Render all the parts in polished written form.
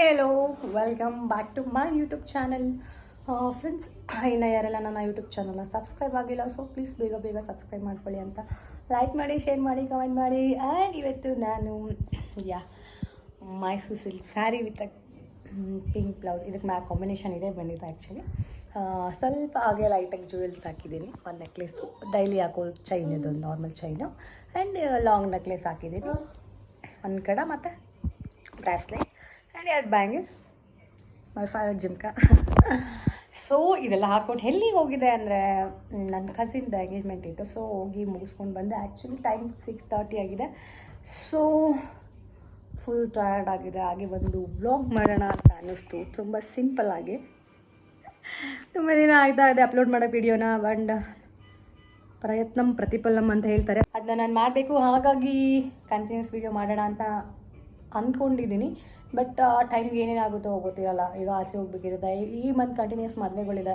Hello welcome back to my YouTube channel friends. ಇನ್ನು ಯಾರೆಲ್ಲ ನನ್ನ ಯೂಟ್ಯೂಬ್ ಚಾನಲ್ನ ಸಬ್ಸ್ಕ್ರೈಬ್ ಆಗಿಲ್ಲ, ಸೊ ಪ್ಲೀಸ್ ಬೇಗ ಬೇಗ ಸಬ್ಸ್ಕ್ರೈಬ್ ಮಾಡ್ಕೊಳ್ಳಿ ಅಂತ ಲೈಕ್ ಮಾಡಿ, ಶೇರ್ ಮಾಡಿ, ಕಮೆಂಟ್ ಮಾಡಿ. ಆ್ಯಂಡ್ ಇವತ್ತು ನಾನು Mysuru silk sari with pink blouse, ಇದಕ್ಕೆ ಮ್ಯಾಕ್ ಕಾಂಬಿನೇಷನ್ ಇದೆ ಬಂದಿದೆ. ಆ್ಯಕ್ಚುಲಿ ಸ್ವಲ್ಪ ಹಾಗೆ ಲೈಟಾಗಿ ಜ್ಯುವೆಲ್ಸ್ ಹಾಕಿದ್ದೀನಿ. ಒಂದು ನೆಕ್ಲೆಸು ಡೈಲಿ ಹಾಕೋ ಚೈನ್, ಇದೊಂದು normal chain, and long necklace ಹಾಕಿದ್ದೀನಿ ಒಂದು ಕಡೆ, ಮತ್ತು bracelet and 2 bangles, my favourite jhumka. So ಇದೆಲ್ಲ ಹಾಕ್ಕೊಂಡು ಎಲ್ಲಿಗೆ ಹೋಗಿದೆ ಅಂದರೆ ನನ್ನ ಕಸಿನ್ದು ಎಂಗೇಜ್ಮೆಂಟ್ ಇತ್ತು. ಸೊ ಹೋಗಿ ಮುಗಿಸ್ಕೊಂಡು ಬಂದೆ. ಆ್ಯಕ್ಚುಲಿ ಟೈಮ್ 6:30 ಆಗಿದೆ. ಸೊ ಫುಲ್ ಟಯರ್ಡ್ ಆಗಿದೆ. ಹಾಗೆ ಒಂದು ವ್ಲಾಗ್ ಮಾಡೋಣ ಅಂತ ಅನ್ನಿಸ್ತು, ತುಂಬ ಸಿಂಪಲ್ಲಾಗಿ. ತುಂಬ ದಿನ ಆಯ್ತಾ ಇದೆ ಅಪ್ಲೋಡ್ ಮಾಡೋ ವಿಡಿಯೋನ, ಬಟ್ ಪ್ರಯತ್ನಂ ಪ್ರತಿಫಲಂ ಅಂತ ಹೇಳ್ತಾರೆ, ಅದನ್ನ ನಾನು ಮಾಡಬೇಕು. ಹಾಗಾಗಿ ಕಂಟಿನ್ಯೂಸ್ ವಿಡಿಯೋ ಮಾಡೋಣ ಅಂತ ಅಂದ್ಕೊಂಡಿದ್ದೀನಿ. ಬಟ್ ಟೈಮ್ಗೆ ಏನೇನಾಗುತ್ತೋ ಗೊತ್ತಿರಲ್ಲ. ಈಗ ಆಚೆ ಹೋಗ್ಬೇಕಿರುತ್ತೆ, ಈ ಮಂತ್ ಕಂಟಿನ್ಯೂಸ್ ಮದುವೆಗಳಿದೆ,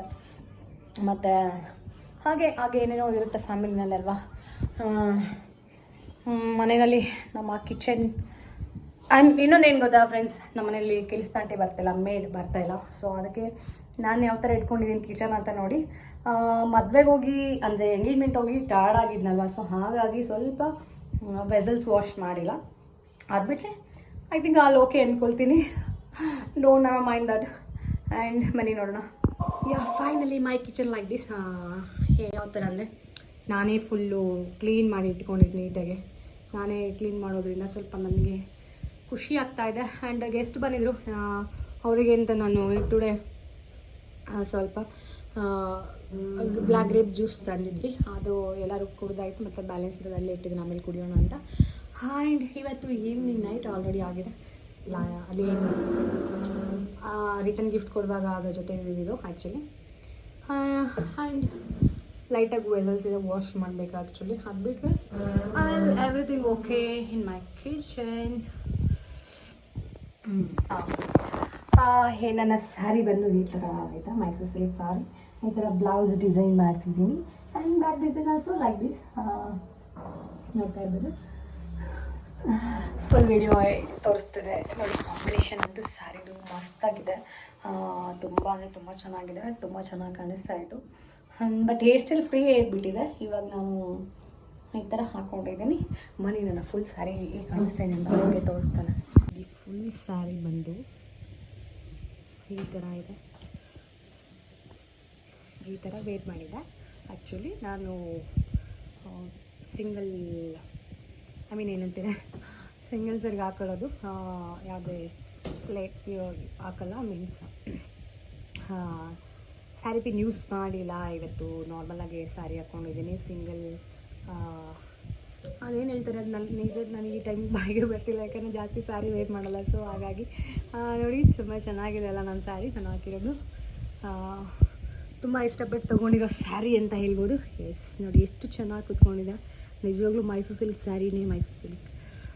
ಮತ್ತು ಹಾಗೆ ಏನೇನೋ ಇರುತ್ತೆ ಫ್ಯಾಮಿಲಿನಲ್ಲಿ ಅಲ್ವಾ. ಮನೆಯಲ್ಲಿ ನಮ್ಮ ಕಿಚನ್ ಆ್ಯಂಡ್ ಇನ್ನೊಂದೇನು ಗೊತ್ತಾ ಫ್ರೆಂಡ್ಸ್, ನಮ್ಮ ಮನೇಲಿ ಕೆಲಸದಾಂಟಿ ಬರ್ತಾಯಿಲ್ಲ, ಮೇಡ್ ಬರ್ತಾಯಿಲ್ಲ. ಸೊ ಅದಕ್ಕೆ ನಾನು ಯಾವ ಥರ ಇಟ್ಕೊಂಡಿದ್ದೀನಿ ಕಿಚನ್ ಅಂತ ನೋಡಿ. ಮದುವೆಗೆ ಹೋಗಿ ಅಂದರೆ ಎಂಗೇಜ್ಮೆಂಟ್ ಹೋಗಿ ಟಯರ್ಡ್ ಆಗಿದ್ನಲ್ವ, ಸೊ ಹಾಗಾಗಿ ಸ್ವಲ್ಪ ವೆಸಲ್ಸ್ ವಾಶ್ ಮಾಡಿಲ್ಲ. ಅದ್ಬಿಟ್ರೆ ಐ ಥಿಂಕ್ ಆಲ್ ಓಕೆ ಅಂದ್ಕೊಳ್ತೀನಿ. Don't never mind that. And ಬನ್ನಿ ನೋಡೋಣ. Finally my kitchen like this. ಯಾವ ಥರ ಅಂದರೆ ನಾನೇ ಫುಲ್ಲು ಕ್ಲೀನ್ ಮಾಡಿ ಇಟ್ಕೊಂಡಿದ್ದು ನೀಟಾಗಿ. ನಾನೇ ಕ್ಲೀನ್ ಮಾಡೋದ್ರಿಂದ ಸ್ವಲ್ಪ ನನಗೆ ಖುಷಿ ಆಗ್ತಾಯಿದೆ. ಆ್ಯಂಡ್ ಗೆಸ್ಟ್ ಬಂದಿದ್ದರು, ಅವರಿಗೆ ಅಂತ ನಾನು ಟುಡೇ ಸ್ವಲ್ಪ ಬ್ಲ್ಯಾಕ್ ಗ್ರೇಪ್ ಜ್ಯೂಸ್ ತಂದಿದ್ವಿ. ಅದು ಎಲ್ಲರೂ ಕುಡ್ದಾಯಿತು, ಮತ್ತು ಬ್ಯಾಲೆನ್ಸ್ ಇರೋದಲ್ಲೇ ಇಟ್ಟಿದ್ದೀನಿ, ಆಮೇಲೆ ಕುಡಿಯೋಣ ಅಂತ. ಆ್ಯಂಡ್ ಇವತ್ತು ಈವ್ನಿಂಗ್ ನೈಟ್ ಆಲ್ರೆಡಿ ಆಗಿದೆ. ಅದೇನು ರಿಟರ್ನ್ ಗಿಫ್ಟ್ ಕೊಡುವಾಗ ಅದ್ರ ಜೊತೆ ಇದ್ದಿದ್ದು ಆ್ಯಕ್ಚುಲಿ. ಆ್ಯಂಡ್ ಲೈಟಾಗಿ ವೆಸಲ್ಸ್ ಇದೆ, ವಾಶ್ ಮಾಡಬೇಕು ಆ್ಯಕ್ಚುಲಿ. ಅದು ಬಿಟ್ಟರೆ ಎವ್ರಿಥಿಂಗ್ ಓಕೆ ಇನ್ ಮೈ ಕಿಚನ್. ನನ್ನ ಸ್ಯಾರಿ ಬಂದು ಈ ಥರ ಆಯಿತಾ, ಮೈಸೂರು ಸಿಲ್ಕ್ ಸ್ಯಾರಿ. ಈ ಥರ ಬ್ಲೌಸ್ ಡಿಸೈನ್ ಮಾಡ್ತಿದ್ದೀನಿ. And back design also like this. ನೋಡ್ತಾ ಇರ್ಬೋದು, ಫುಲ್ ವಿಡಿಯೋ ತೋರಿಸ್ತಿದೆ ನೋಡಿ. ಕಾಂಬಿನೇಷನ್ ಅಂತೂ ಸ್ಯಾರಿದು ಮಸ್ತಾಗಿದೆ, ತುಂಬ ಅಂದರೆ ತುಂಬ ಚೆನ್ನಾಗಿದೆ, ತುಂಬ ಚೆನ್ನಾಗಿ ಕಾಣಿಸ್ತಾ ಇತ್ತು. ಬಟ್ ಹೇರ್ ಸ್ಟೈಲ್ ಫ್ರೀ ಆಗಿಬಿಟ್ಟಿದೆ. ಇವಾಗ ನಾನು ಈ ಥರ ಹಾಕ್ಕೊಂಡಿದ್ದೀನಿ. ಮನಿ ನನ್ನ ಫುಲ್ ಸ್ಯಾರಿ ಕಾಣಿಸ್ತಾ ಇದೆ ಅಂತ ನಿಮಗೆ ತೋರಿಸ್ತಾನೆ. ಈ ಫುಲ್ ಸ್ಯಾರಿ ಬಂದು ಈ ಥರ ಇದೆ, ಈ ಥರ ವೇರ್ ಮಾಡಿದೆ. ಆ್ಯಕ್ಚುಲಿ ನಾನು ಸಿಂಗಲ್ ಏನಂತೀರ ಸಿಂಗಲ್ಸರ್ಗೆ ಹಾಕೊಳ್ಳೋದು, ಯಾವುದೇ ಪ್ಲೇಟ್ಸ್ ಹಾಕಲ್ಲ. ಮೀನ್ಸ್ ಸ್ಯಾರಿ ಪಿನ್ ಯೂಸ್ ಮಾಡಿಲ್ಲ ಇವತ್ತು. ನಾರ್ಮಲಾಗಿ ಸ್ಯಾರಿ ಹಾಕ್ಕೊಂಡಿದ್ದೀನಿ ಸಿಂಗಲ್. ಅದೇನು ಹೇಳ್ತಾರೆ ಅದು ನನಗೆ ಈ ಟೈಮ್ ಬಾಯಿಗೆ ಬರ್ತಿಲ್ಲ, ಯಾಕಂದರೆ ಜಾಸ್ತಿ ಸ್ಯಾರಿ ವೇರ್ ಮಾಡಲ್ಲ. ಸೊ ಹಾಗಾಗಿ ನೋಡಿ ತುಂಬ ಚೆನ್ನಾಗಿದೆ ಅಲ್ಲ ನನ್ನ ಸ್ಯಾರಿ. ನಾನು ಹಾಕಿರೋದು ತುಂಬ ಇಷ್ಟಪಟ್ಟು ತೊಗೊಂಡಿರೋ ಸ್ಯಾರಿ ಅಂತ ಹೇಳ್ಬೋದು. ಎಸ್ ನೋಡಿ ಎಷ್ಟು ಚೆನ್ನಾಗಿ ಕುತ್ಕೊಂಡಿದೆ. ನಿಜವಾಗ್ಲೂ ಮೈಸೂರು ಸಿಲ್ಕ್ ಸ್ಯಾರಿನೇ ಮೈಸೂರು ಸಿಲ್ಕ್,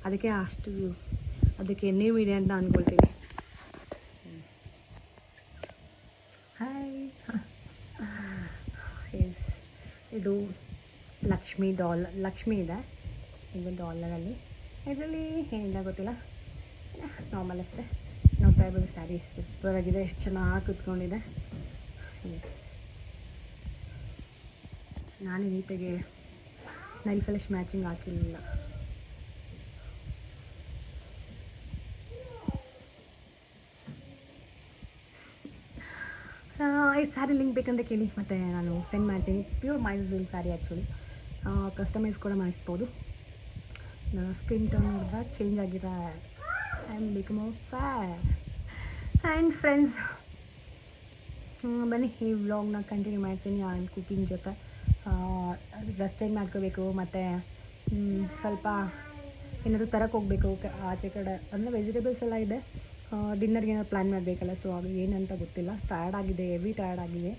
ಅದಕ್ಕೆ ಎಣ್ಣೆ ಇದೆ ಅಂತ ಅಂದ್ಕೊಳ್ತೀನಿ. ಹಾಯ್, ಎಸ್ ಇದು ಲಕ್ಷ್ಮಿ ಇದೆ. ಇದು ಡಾಲರಲ್ಲಿ, ಇದರಲ್ಲಿ ಏನಿಲ್ಲ ಗೊತ್ತಿಲ್ಲ, ನಾರ್ಮಲ್ ಅಷ್ಟೇ. ನೋಡ್ತಾ ಇರ್ಬೋದು ಸ್ಯಾರಿ ಎಷ್ಟು ಸೂಪರಾಗಿದೆ, ಎಷ್ಟು ಚೆನ್ನಾಗಿ ಕುತ್ಕೊಂಡಿದೆ. ನಾನು ನೀಟಾಗಿ ನೈಲ್ ಪಾಲಿಶ್ ಮ್ಯಾಚಿಂಗ್ ಹಾಕಿರಲಿಲ್ಲ. ಈ ಸ್ಯಾರಿ ಲಿಂಕ್ ಬೇಕಂದ್ರೆ ಕೇಳಿ, ಮತ್ತು ನಾನು ಸೆಂಡ್ ಮಾಡ್ತೀನಿ. Pure Mysuru silk sari actually. Customise ಕೂಡ ಮಾಡಿಸ್ಬೋದು. ನನ್ನ ಸ್ಕಿನ್ ಟೋನ್ ನೋಡಿದ್ರೆ ಚೇಂಜ್ ಆಗಿದೆ. I am become fair. And friends, ಬನ್ನಿ ಈ ವ್ಲಾಗ್ನ ಕಂಟಿನ್ಯೂ ಮಾಡ್ತೀನಿ. ಆ್ಯಂಡ್ ಕುಕಿಂಗ್ ಜೊತೆ ಡ್ರೆಸ್ ಚೇಂಜ್ ಮಾಡ್ಕೋಬೇಕು, ಮತ್ತು ಸ್ವಲ್ಪ ಏನಾದರೂ ತರಕ್ಕೆ ಹೋಗಬೇಕು ಆಚೆ ಕಡೆ. ಅಂದರೆ ವೆಜಿಟೇಬಲ್ಸ್ ಎಲ್ಲ ಇದೆ, ಡಿನ್ನರ್ಗೆ ಏನಾದ್ರು ಪ್ಲ್ಯಾನ್ ಮಾಡಬೇಕಲ್ಲ. ಸೊ ಅದು ಏನಂತ ಗೊತ್ತಿಲ್ಲ. ಟಯರ್ಡ್ ಆಗಿದೆ, ಹೆವಿ ಟಯರ್ಡ್ ಆಗಿದೆ,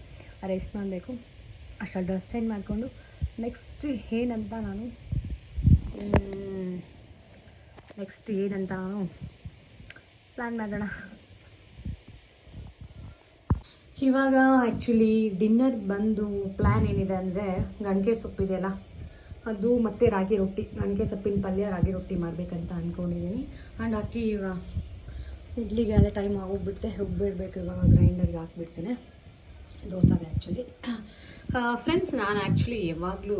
ರೆಸ್ಟ್ ಮಾಡಬೇಕು. ಅಷ್ಟು ಡ್ರೆಸ್ ಚೇಂಜ್ ಮಾಡಿಕೊಂಡು ನೆಕ್ಸ್ಟ್ ಏನಂತ ನಾನು ಪ್ಲ್ಯಾನ್ ಮಾಡೋಣ. ಇವಾಗ ಆ್ಯಕ್ಚುಲಿ ಡಿನ್ನರ್ ಬಂದು ಪ್ಲ್ಯಾನ್ ಏನಿದೆ ಅಂದರೆ ಗಂಟೆ ಸೊಪ್ಪಿದೆಯಲ್ಲ ಅದು, ಮತ್ತು ರಾಗಿ ರೊಟ್ಟಿ, ಗಂಟೆ ಸೊಪ್ಪಿನ ಪಲ್ಯ ರಾಗಿ ರೊಟ್ಟಿ ಮಾಡಬೇಕಂತ ಅಂದ್ಕೊಂಡಿದ್ದೀನಿ. ಆ್ಯಂಡ್ ಅಕ್ಕಿ ಈಗ ಇಡ್ಲಿಗೆಲ್ಲ ಟೈಮ್ ಆಗೋಗ್ಬಿಡುತ್ತೆ, ರುಬ್ಬಿಡಬೇಕು. ಇವಾಗ ಗ್ರೈಂಡರ್ಗೆ ಹಾಕ್ಬಿಡ್ತೇನೆ ದೋಸೆಗೆ ಆ್ಯಕ್ಚುಲಿ. ಫ್ರೆಂಡ್ಸ್, ನಾನು ಆ್ಯಕ್ಚುಲಿ ಯಾವಾಗಲೂ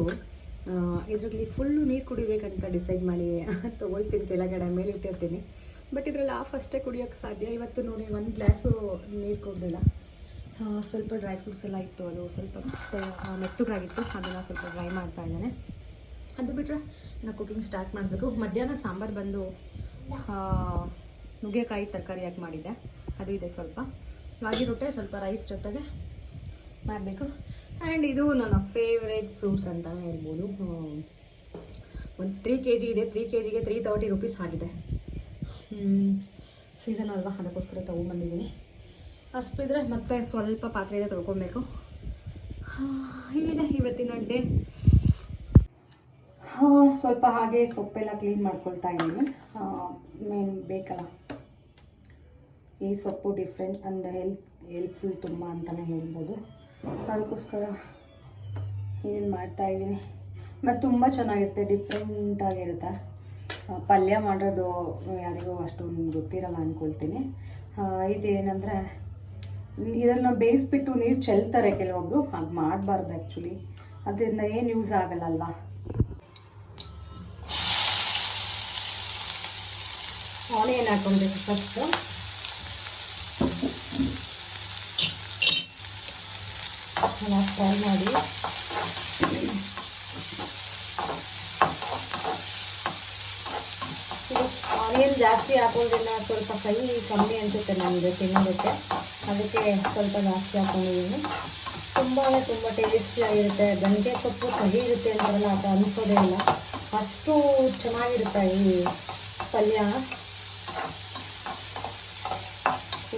ಇದರಲ್ಲಿ ಫುಲ್ಲು ನೀರು ಕುಡಿಬೇಕಂತ ಡಿಸೈಡ್ ಮಾಡಿ ತೊಗೊಳ್ತೀನಿ, ಕೆಳಗಡೆ ಮೇಲೆ ಇಟ್ಟಿರ್ತೀನಿ. ಬಟ್ ಇದರಲ್ಲಿ ಅಷ್ಟೇ ಕುಡಿಯೋಕ್ಕೆ ಸಾಧ್ಯ. ಇವತ್ತು ನೋಡಿ 1 ಗ್ಲಾಸು ನೀರು ಕುಡ್ದಿಲ್ಲ. ಸ್ವಲ್ಪ ಡ್ರೈ ಫ್ರೂಟ್ಸ್ ಎಲ್ಲ ಇತ್ತು, ಅದು ಸ್ವಲ್ಪ ಮೆತ್ತಗಾಗಿತ್ತು, ಅದನ್ನು ಸ್ವಲ್ಪ ಡ್ರೈ ಮಾಡ್ತಾ ಇದ್ದೇನೆ. ಅದು ಬಿಟ್ಟರೆ ನಾನು ಕುಕಿಂಗ್ ಸ್ಟಾರ್ಟ್ ಮಾಡಬೇಕು. ಮಧ್ಯಾಹ್ನ ಸಾಂಬಾರು ಬಂದು ನುಗ್ಗೆಕಾಯಿ ತರಕಾರಿ ಹಾಕಿ ಮಾಡಿದ್ದೆ, ಅದು ಇದೆ ಸ್ವಲ್ಪ. ರಾಗಿ ರೊಟ್ಟೆ ಸ್ವಲ್ಪ ರೈಸ್ ಜೊತೆಗೆ ಮಾಡಬೇಕು. ಆ್ಯಂಡ್ ಇದು ನನ್ನ ಫೇವ್ರೇಟ್ ಫ್ರೂಟ್ಸ್ ಅಂತಲೇ ಹೇಳ್ಬೋದು. ಒಂದು 3 kg ಇದೆ. 3 kgಗೆ 330 rupees ಆಗಿದೆ. ಸೀಸನ್ ಅಲ್ವಾ, ಅದಕ್ಕೋಸ್ಕರ ತೊಗೊಂಬಂದಿದ್ದೀನಿ. ಅಷ್ಟು ಬಿದ್ದರೆ ಮತ್ತೆ ಸ್ವಲ್ಪ ಪಾತ್ರೆ ಇದೆ, ತೊಳ್ಕೊಬೇಕು. ಹೀಗಿದೆ ಇವತ್ತಿನ ಡೇ. ಸ್ವಲ್ಪ ಹಾಗೆ ಸೊಪ್ಪೆಲ್ಲ ಕ್ಲೀನ್ ಮಾಡ್ಕೊಳ್ತಾ ಇದ್ದೀನಿ. ಮೇನ್ ಬೇಕಲ್ಲ, ಈ ಸೊಪ್ಪು ಡಿಫ್ರೆಂಟ್ ಆ್ಯಂಡ್ ಹೆಲ್ಪ್ಫುಲ್ ತುಂಬ ಅಂತಲೇ ಹೇಳ್ಬೋದು. ಅದಕ್ಕೋಸ್ಕರ ಇದನ್ನು ಮಾಡ್ತಾಯಿದ್ದೀನಿ. ಬಟ್ ತುಂಬ ಚೆನ್ನಾಗಿರುತ್ತೆ, ಡಿಫ್ರೆಂಟಾಗಿರುತ್ತೆ. ಪಲ್ಯ ಮಾಡೋದು ಯಾರಿಗೂ ಅಷ್ಟೊಂದು ಗೊತ್ತಿರಲ್ಲ ಅಂದ್ಕೊಳ್ತೀನಿ. ಇದೇನೆಂದರೆ ಇದನ್ನು ಬೇಯಿಸ್ಬಿಟ್ಟು ನೀರು ಚೆಲ್ತಾರೆ ಕೆಲವೊಬ್ಬರು, ಹಾಗೆ ಮಾಡಬಾರ್ದು ಆ್ಯಕ್ಚುಲಿ. ಅದರಿಂದ ಏನು ಯೂಸ್ ಆಗಲ್ಲ ಅಲ್ವಾ. ಆನಿಯನ್ ಹಾಕ್ಕೊಳ್ಬೇಕು ಫಸ್ಟು. ಚೆನ್ನಾಗಿ ಫ್ರೈ ಮಾಡಿ ಆನಿಯನ್ ಜಾಸ್ತಿ ಹಾಕೋದ್ರಿಂದ ಸ್ವಲ್ಪ ಕೈ ಕಮ್ಮಿ ಅನಿಸುತ್ತೆ ನನಗೆ ತಿನ್ನೋದಕ್ಕೆ, ಅದಕ್ಕೆ ಸ್ವಲ್ಪ ಜಾಸ್ತಿ ಹಾಕೊಂಡಿದ್ದೀನಿ. ತುಂಬ ಟೇಸ್ಟಿಯಾಗಿರುತ್ತೆ. ಗಂಟೆ ಸೊಪ್ಪು ಕಹಿ ಇರುತ್ತೆ ಅಂತಾರಲ್ಲ, ಅದು ಅನಿಸೋದೇ ಇಲ್ಲ, ಅಷ್ಟು ಚೆನ್ನಾಗಿರುತ್ತೆ ಈ ಪಲ್ಯ.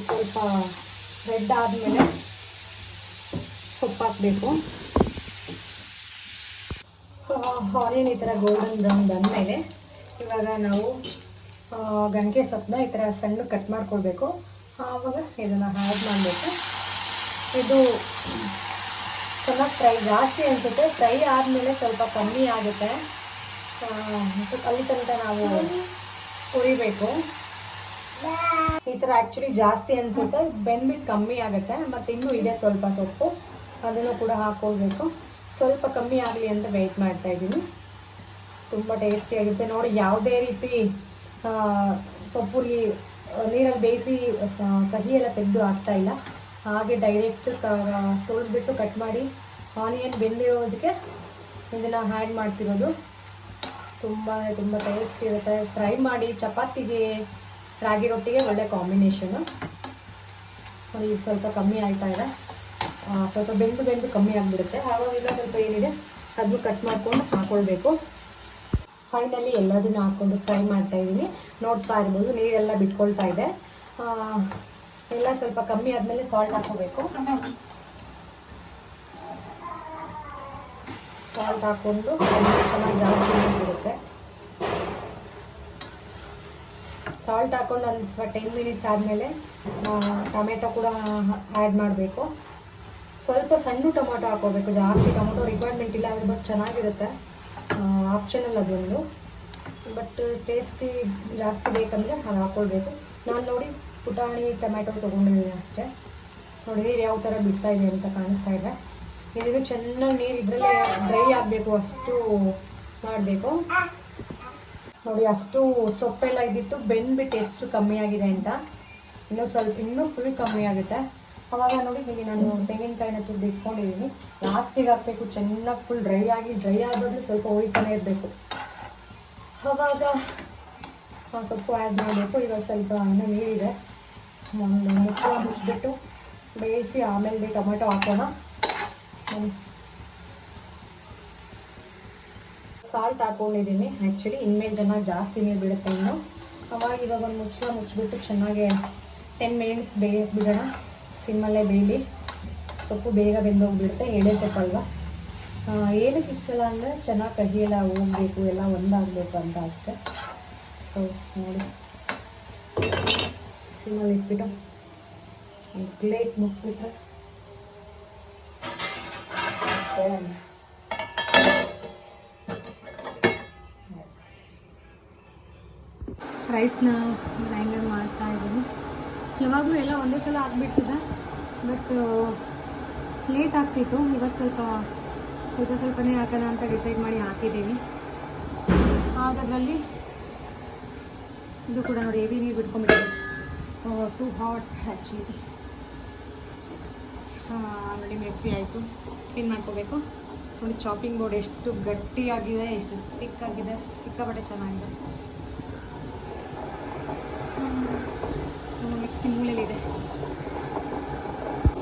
ಸ್ವಲ್ಪ ರೆಡ್ ಆದಮೇಲೆ ಸೊಪ್ಪು ಹಾಕಬೇಕು. ಆನಿಯನ್ ಈ ಥರ ಗೋಲ್ಡನ್ ಬ್ರೌನ್ ಬಂದಮೇಲೆ ಇವಾಗ ನಾವು ಗಂಟೆ ಸೊಪ್ಪನ್ನ ಈ ಥರ ಸಣ್ಣ ಕಟ್ ಮಾಡ್ಕೊಳ್ಬೇಕು. ಆವಾಗ ಇದನ್ನು ಆ್ಯಡ್ ಮಾಡಬೇಕು. ಇದು ಚೆನ್ನಾಗಿ ಫ್ರೈ ಜಾಸ್ತಿ ಅನಿಸುತ್ತೆ, ಫ್ರೈ ಆದಮೇಲೆ ಸ್ವಲ್ಪ ಕಮ್ಮಿ ಆಗುತ್ತೆ. ಅಲ್ಲಿ ತನಕ ನಾವು ಹುರಿಬೇಕು. ಈ ಥರ ಆ್ಯಕ್ಚುಲಿ ಜಾಸ್ತಿ ಅನಿಸುತ್ತೆ, ಬೆಂದ್ಬಿಟ್ಟು ಕಮ್ಮಿ ಆಗುತ್ತೆ. ಮತ್ತು ಇನ್ನೂ ಇದೆ ಸ್ವಲ್ಪ ಸೊಪ್ಪು, ಅದನ್ನು ಕೂಡ ಹಾಕ್ಕೊಳ್ಬೇಕು. ಸ್ವಲ್ಪ ಕಮ್ಮಿ ಆಗಲಿ ಅಂತ ವೆಯ್ಟ್ ಮಾಡ್ತಾಯಿದ್ದೀನಿ. ತುಂಬ ಟೇಸ್ಟಿಯಾಗಿರುತ್ತೆ ನೋಡಿ. ಯಾವುದೇ ರೀತಿ ಸೊಪ್ಪುಲಿ ನೀರಲ್ಲಿ ಬೇಯಿಸಿ ಕಹಿ ಎಲ್ಲ ತೆಗೆದು ಹಾಕ್ತಾಯಿಲ್ಲ, ಹಾಗೆ ಡೈರೆಕ್ಟ್ ತೊಳೆದ್ಬಿಟ್ಟು ಕಟ್ ಮಾಡಿ ಆನಿಯನ್ ಬೆಂದಿರೋದಕ್ಕೆ ಇದನ್ನು ಆ್ಯಡ್ ಮಾಡ್ತಿರೋದು. ತುಂಬ ಟೇಸ್ಟ್ ಇರುತ್ತೆ. ಫ್ರೈ ಮಾಡಿ ಚಪಾತಿಗೆ, ರಾಗಿ ರೊಟ್ಟಿಗೆ ಒಳ್ಳೆ ಕಾಂಬಿನೇಷನು. ಈಗ ಸ್ವಲ್ಪ ಕಮ್ಮಿ ಆಯ್ತಾ ಇದೆ, ಸ್ವಲ್ಪ ಬೆಂದು ಕಮ್ಮಿ ಆಗಿಬಿಡುತ್ತೆ. ಆವಾಗಿಲ್ಲ ಸ್ವಲ್ಪ ಏನಿದೆ ಅದನ್ನು ಕಟ್ ಮಾಡ್ಕೊಂಡು ಹಾಕ್ಕೊಳ್ಬೇಕು. ಫೈನಲಿ ಎಲ್ಲದನ್ನು ಹಾಕ್ಕೊಂಡು ಫ್ರೈ ಮಾಡ್ತಾಯಿದ್ದೀನಿ. ನೋಡ್ತಾ ಇರ್ಬೋದು ನೀರೆಲ್ಲ ಬಿಟ್ಕೊಳ್ತಾ ಇದೆ. ಎಲ್ಲ ಸ್ವಲ್ಪ ಕಮ್ಮಿ ಆದಮೇಲೆ ಸಾಲ್ಟ್ ಹಾಕ್ಕೋಬೇಕು. ಸಾಲ್ಟ್ ಹಾಕ್ಕೊಂಡು ಚೆನ್ನಾಗಿ ಜಾಸ್ತಿ ನೀರು ಬಿಡುತ್ತೆ. ಸಾಲ್ಟ್ ಹಾಕ್ಕೊಂಡು ಒಂದು 10 minutes ಆದಮೇಲೆ ಟೊಮೆಟೊ ಕೂಡ ಆ್ಯಡ್ ಮಾಡಬೇಕು. ಸ್ವಲ್ಪ ಸಣ್ಣ ಟೊಮೊಟೊ ಹಾಕ್ಕೋಬೇಕು, ಜಾಸ್ತಿ ಟೊಮೊಟೊ ರಿಕ್ವೈರ್ಮೆಂಟ್ ಇಲ್ಲ. ಅದು ಬಟ್ ಚೆನ್ನಾಗಿರುತ್ತೆ, ಆಪ್ಷನಲ್ ಅದೊಂದು. ಬಟ್ ಟೇಸ್ಟಿ ಜಾಸ್ತಿ ಬೇಕಂದರೆ ಅದು ಹಾಕ್ಕೊಳ್ಬೇಕು. ನಾನು ನೋಡಿ ಪುಟಾಣಿ ಟೊಮ್ಯಾಟೊ ತೊಗೊಂಡಿದ್ದೀನಿ ಅಷ್ಟೇ. ನೋಡಿ ನೀರು ಯಾವ ಥರ ಬಿಡ್ತಾ ಇದೆ ಅಂತ ಕಾಣಿಸ್ತಾ ಇದೆ. ಇದನ್ನು ಚೆನ್ನಾಗಿ ನೀರು ಇದರಲ್ಲೇ ಡ್ರೈ ಆಗಬೇಕು, ಅಷ್ಟು ಮಾಡಬೇಕು. ನೋಡಿ ಅಷ್ಟು ಸೊಪ್ಪೆಲ್ಲ ಇದ್ದಿತ್ತು, ಬೆಂದ್ಬಿಟ್ಟು ಎಷ್ಟು ಕಮ್ಮಿ ಆಗಿದೆ ಅಂತ. ಇನ್ನೂ ಫುಲ್ ಕಮ್ಮಿ ಆಗುತ್ತೆ. ಆವಾಗ ನೋಡಿ ಹೀಗೆ ನಾನು ತೆಂಗಿನಕಾಯಿನ ತುರಿದು ಇಟ್ಕೊಂಡಿದ್ದೀನಿ. ಲಾಸ್ಟಿಗೆ ಹಾಕಬೇಕು, ಚೆನ್ನಾಗಿ ಫುಲ್ ಡ್ರೈ ಆಗೋದು ಸ್ವಲ್ಪ ಉಳಿತಾನೆ ಇರಬೇಕು. ಆವಾಗ ಸೊಪ್ಪು ಆ್ಯಡ್ ಮಾಡಬೇಕು. ಇವಾಗ ಸ್ವಲ್ಪ ಇನ್ನೂ ನೀರಿದೆ, ಒಂದು ಮುಚ್ಚಿಬಿಟ್ಟು ಬೇಯಿಸಿ ಆಮೇಲೆ ಟೊಮೆಟೊ ಹಾಕೋಣ. ಸಾಲ್ಟ್ ಹಾಕ್ಕೊಂಡಿದ್ದೀನಿ ಆ್ಯಕ್ಚುಲಿ, ಇನ್ಮೇಲೆ ಚೆನ್ನಾಗಿ ಜಾಸ್ತಿ ನೀರು ಬಿಡುತ್ತೆ ಇನ್ನು. ಅವಾಗ ಇವಾಗ ಒಂದು ಮುಚ್ಚಿಬಿಟ್ಟು ಚೆನ್ನಾಗಿ 10 minutes ಬಿಡೋಣ. ಸಿಮ್ಮಲ್ಲೇ ಬೇಯಲಿ, ಸೊಪ್ಪು ಬೇಗ ಬೆಂದೋಗ್ಬಿಡುತ್ತೆ. ಎಳೆ ಸೊಪ್ಪಲ್ವ. ಏನಕ್ಕೆ ಇಷ್ಟಲ್ಲ ಅಂದರೆ ಚೆನ್ನಾಗಿ ಕಹಿ ಎಲ್ಲ ಹೋಗಬೇಕು, ಎಲ್ಲ ಒಂದಾಗಬೇಕು ಅಂತ ಅಷ್ಟೆ. ಸೊ ನೋಡಿ ಸಿಮ್ಮಲ್ಲಿ ಇಟ್ಬಿಟ್ಟು ಒಂದು ಪ್ಲೇಟ್ ಮುಚ್ಚಿಬಿಟ್ರೆ ರೈಸ್ನ ಗ್ರೈಂಡರ್ ಮಾಡ್ತಾ ಇದ್ದೀನಿ. ಯಾವಾಗಲೂ ಎಲ್ಲ ಒಂದೇ ಸಲ ಆಗಿಬಿಡ್ತಿದೆ, ಬಟ್ ಲೇಟ್ ಆಗ್ತಿತ್ತು. ಇವತ್ತು ಸ್ವಲ್ಪನೇ ಹಾಕೋಣ ಅಂತ ಡಿಸೈಡ್ ಮಾಡಿ ಹಾಕಿದ್ದೀವಿ. ಅದರಲ್ಲಿ ಇದು ಕೂಡ ನೋಡಿ ಹೆವಿ ನೀರು ಬಿಟ್ಕೊಂಡ್ಬಿಟ್ಟಿದೆ, ಟು ಹಾಟ್ ಆ್ಯಕ್ಚುಲಿ. ನೋಡಿ ಮೆಸ್ಸಿ ಆಯಿತು, ಕ್ಲೀನ್ ಮಾಡ್ಕೋಬೇಕು. ನೋಡಿ ಚಾಪಿಂಗ್ ಬೋರ್ಡ್ ಎಷ್ಟು ಗಟ್ಟಿಯಾಗಿದೆ, ಎಷ್ಟು ತಿಕ್ಕಾಗಿದೆ, ಸಿಕ್ಕಾಪಟ್ಟೆ ಚೆನ್ನಾಗಿದೆ. ಮಿಕ್ಸಿ ಮೂಲೆಯಲ್ಲಿದೆ.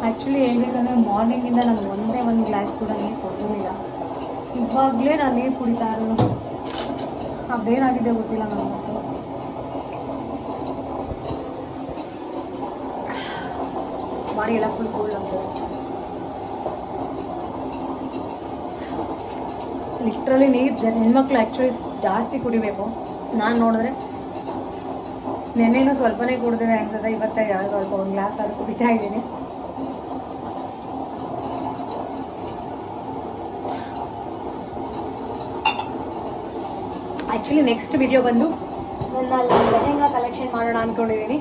ಆ್ಯಕ್ಚುಲಿ ಹೇಳ್ಬೇಕಂದ್ರೆ ಮಾರ್ನಿಂಗಿಂದ ನಾನು ಒಂದೇ ಒಂದು ಗ್ಲಾಸ್ ಕೂಡ ನೀರು ಕೊಟ್ಟಿರಲಿಲ್ಲ. ಇವಾಗಲೇ ನಾನು ನೀರು ಕುಡಿತಾ ಇರೋದು. ಅದೇನಾಗಿದೆ ಗೊತ್ತಿಲ್ಲ ನನಗೆ. ಬಾಡಿ ಎಲ್ಲ ಫುಲ್ ಕೋಲ್ಡ್ ಆಗ್ತದೆ. ಲಿಟ್ರಲಿ ನೀರು ಹೆಣ್ಮಕ್ಳು ಆ್ಯಕ್ಚುಲಿ ಜಾಸ್ತಿ ಕುಡಿಬೇಕು. ನಾನು ನೋಡಿದ್ರೆ ನೆನ್ನೆನೂ ಸ್ವಲ್ಪನೇ ಕುಡಿದಿದೆ ಅನ್ಸುತ್ತೆ. ಇವತ್ತೇ ಸ್ವಲ್ಪ ಒಂದು ಗ್ಲಾಸ್ ಆದರೂ ಕುಡಿತಾ ಇದ್ದೀನಿ. ಆ್ಯಕ್ಚುಲಿ ನೆಕ್ಸ್ಟ್ ವಿಡಿಯೋ ಬಂದು ನನ್ನ ಲೆಹೆಂಗಾ ಕಲೆಕ್ಷನ್ ಮಾಡೋಣ ಅಂದ್ಕೊಂಡಿದ್ದೀನಿ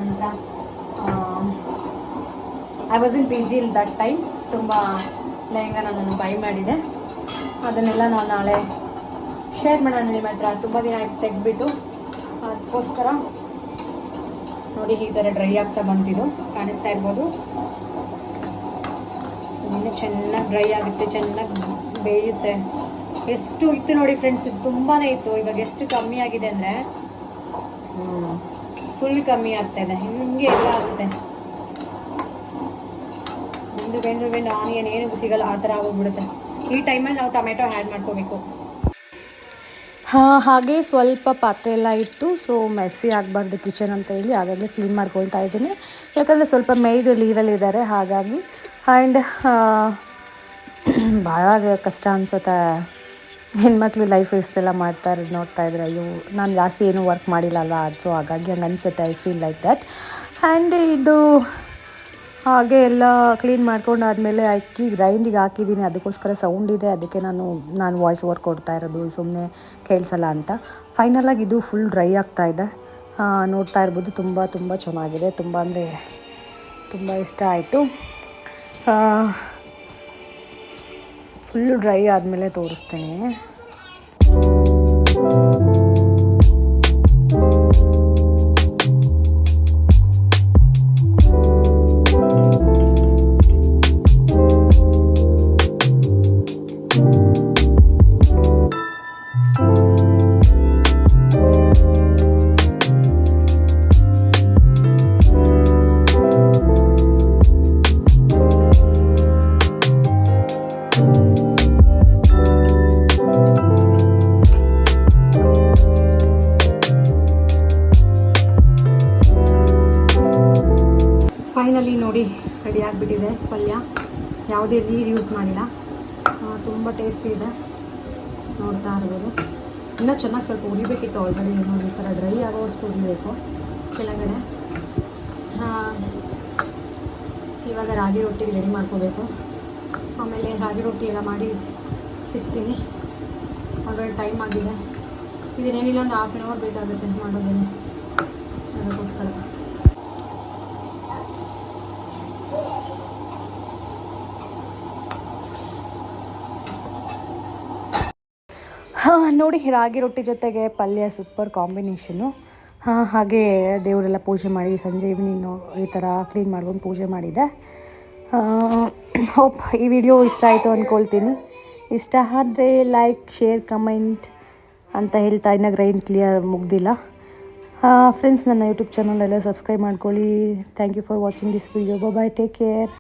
ಅಂತ. I was in P G ಇಲ್ ದಟ್ ಟೈಮ್. ತುಂಬ ಲೆಹೆಂಗಾನ ನಾನು ಬೈ ಮಾಡಿದೆ. ಅದನ್ನೆಲ್ಲ ನಾವು ನಾಳೆ ಶೇರ್ ಮಾಡೋಣ ನಿಮ್ಮ ಹತ್ರ. ತುಂಬ ದಿನ ಆಯ್ತು ತೆಗೆದ್ಬಿಟ್ಟು, ಅದಕ್ಕೋಸ್ಕರ ನೋಡಿ ಈ ಥರ ಡ್ರೈ ಆಗ್ತಾ ಬಂತಿದ್ದು ಕಾಣಿಸ್ತಾ ಇರ್ಬೋದು. ಇನ್ನೂ ಚೆನ್ನಾಗಿ ಡ್ರೈ ಆಗುತ್ತೆ, ಚೆನ್ನಾಗಿ ಬೇಯುತ್ತೆ. ಎಷ್ಟು ಇತ್ತು ನೋಡಿ ಫ್ರೆಂಡ್ಸ್, ಇದು ತುಂಬಾ ಇತ್ತು. ಇವಾಗ ಎಷ್ಟು ಕಮ್ಮಿ ಆಗಿದೆ ಅಂದರೆ ಫುಲ್ ಕಮ್ಮಿ ಆಗ್ತಾಯಿದೆ. ಹಿಂಗೆ ಎಲ್ಲ ಆಗುತ್ತೆ. ಬೆಂದು ಆನಿಯನ್ ಏನು ಸಿಗಲ್ಲ, ಆ ಥರ ಆಗೋಗ್ಬಿಡುತ್ತೆ. ಈ ಟೈಮಲ್ಲಿ ನಾವು ಟೊಮೆಟೊ ಆ್ಯಡ್ ಮಾಡ್ಕೋಬೇಕು. ಹಾಗೆ ಸ್ವಲ್ಪ ಪಾತ್ರೆ ಎಲ್ಲ ಇಟ್ಟು, ಸೊ ಮೆಸ್ಸಿ ಆಗಬಾರ್ದು ಕಿಚನ್ ಅಂತ ಹೇಳಿ ಆಗಾಗಲೇ ಕ್ಲೀನ್ ಮಾಡ್ಕೊಳ್ತಾ ಇದ್ದೀನಿ. ಯಾಕಂದರೆ ಸ್ವಲ್ಪ ಮೇಯ್ಡ್ ಲೀವಲ್ಲಿದ್ದಾರೆ, ಹಾಗಾಗಿ. ಆ್ಯಂಡ್ ಭಾಳ ಕಷ್ಟ ಅನಿಸುತ್ತೆ ಹೆಣ್ಮಕ್ಳು ಲೈಫ್ ಇಷ್ಟೆಲ್ಲ ಮಾಡ್ತಾ ಇರೋದು ನೋಡ್ತಾ ಇದ್ರೆ. ಅಯ್ಯೋ, ನಾನು ಜಾಸ್ತಿ ಏನೂ ವರ್ಕ್ ಮಾಡಿಲ್ಲ ಅಲ್ಲ, ಅದು ಸೊ ಹಾಗಾಗಿ ಹಂಗೆ ಅನಿಸುತ್ತೆ. I feel like that. And ಇದು ಹಾಗೆ ಎಲ್ಲ ಕ್ಲೀನ್ ಮಾಡ್ಕೊಂಡಾದಮೇಲೆ ಅಕ್ಕಿ ಗ್ರೈಂಡಿಗೆ ಹಾಕಿದ್ದೀನಿ. ಅದಕ್ಕೋಸ್ಕರ ಸೌಂಡ್ ಇದೆ, ಅದಕ್ಕೆ ನಾನು ವಾಯ್ಸ್ ಓವರ್ ಕೊಡ್ತಾ ಇರೋದು, ಸುಮ್ಮನೆ ಕೇಳಿಸಲ್ಲ ಅಂತ. ಫೈನಲಾಗಿ ಇದು ಫುಲ್ ಡ್ರೈ ಆಗ್ತಾಯಿದೆ, ನೋಡ್ತಾ ಇರ್ಬೋದು. ತುಂಬ ತುಂಬ ಚೆನ್ನಾಗಿದೆ, ತುಂಬ ಅಂದರೆ ತುಂಬ ಇಷ್ಟ ಆಯಿತು. ಫುಲ್ಲು ಡ್ರೈ ಆದಮೇಲೆ ತೋರಿಸ್ತೇನೆ. ಫೈನಲಿ ನೋಡಿ ರೆಡಿ ಆಗಿಬಿಟ್ಟಿದೆ ಪಲ್ಯ. ಯಾವುದೇ ನೀರು ಯೂಸ್ ಮಾಡಿಲ್ಲ, ತುಂಬ ಟೇಸ್ಟಿ ಇದೆ, ನೋಡ್ತಾ ಇರ್ಬೋದು. ಇನ್ನೂ ಚೆನ್ನಾಗಿ ಸ್ವಲ್ಪ ಉರಿಬೇಕಿತ್ತು ಆಲ್ರೆಡಿ. ನೋಡಿ ಈ ಥರ ಡ್ರೈ ಆಗೋವಷ್ಟು ಉರಿಬೇಕು ಕೆಳಗಡೆ. ಇವಾಗ ರಾಗಿ ರೊಟ್ಟಿಗೆ ರೆಡಿ ಮಾಡ್ಕೋಬೇಕು. ಆಮೇಲೆ ರಾಗಿ ರೊಟ್ಟಿ ಎಲ್ಲ ಮಾಡಿ ಸಿಗ್ತೀನಿ. ಆಲ್ರೆಡಿ ಟೈಮ್ ಆಗಿದೆ. ಇದನ್ನೇನಿಲ್ಲ ಒಂದು ಹಾಫ್ ಆನ್ ಅವರ್ ಬೇಕಾಗುತ್ತೆ ಮಾಡೋದೇನೆ, ಅದಕ್ಕೋಸ್ಕರ. ನೋಡಿ ರಾಗಿ ರೊಟ್ಟಿ ಜೊತೆಗೆ ಪಲ್ಯ ಸೂಪರ್ ಕಾಂಬಿನೇಷನ್ನು. ಹಾಗೆ ದೇವರೆಲ್ಲ ಪೂಜೆ ಮಾಡಿ ಸಂಜೆ ಈವ್ನಿಂಗು ಈ ಥರ ಕ್ಲೀನ್ ಮಾಡ್ಕೊಂಡು ಪೂಜೆ ಮಾಡಿದೆ. ಹೋಪ್ ಈ ವಿಡಿಯೋ ಇಷ್ಟ ಆಯಿತು ಅಂದ್ಕೊಳ್ತೀನಿ. ಇಷ್ಟ ಆದರೆ ಲೈಕ್, ಶೇರ್, ಕಮೆಂಟ್ ಅಂತ ಹೇಳ್ತಾ ಇನ್ನೂ ಗ್ರೈಂಡ್ ಕ್ಲಿಯರ್ ಮುಗ್ದಿಲ್ಲ. ಫ್ರೆಂಡ್ಸ್, ನನ್ನ ಯೂಟ್ಯೂಬ್ ಚಾನಲೆಲ್ಲ ಸಬ್ಸ್ಕ್ರೈಬ್ ಮಾಡ್ಕೊಳ್ಳಿ. Thank you for watching this video. Bye, take care.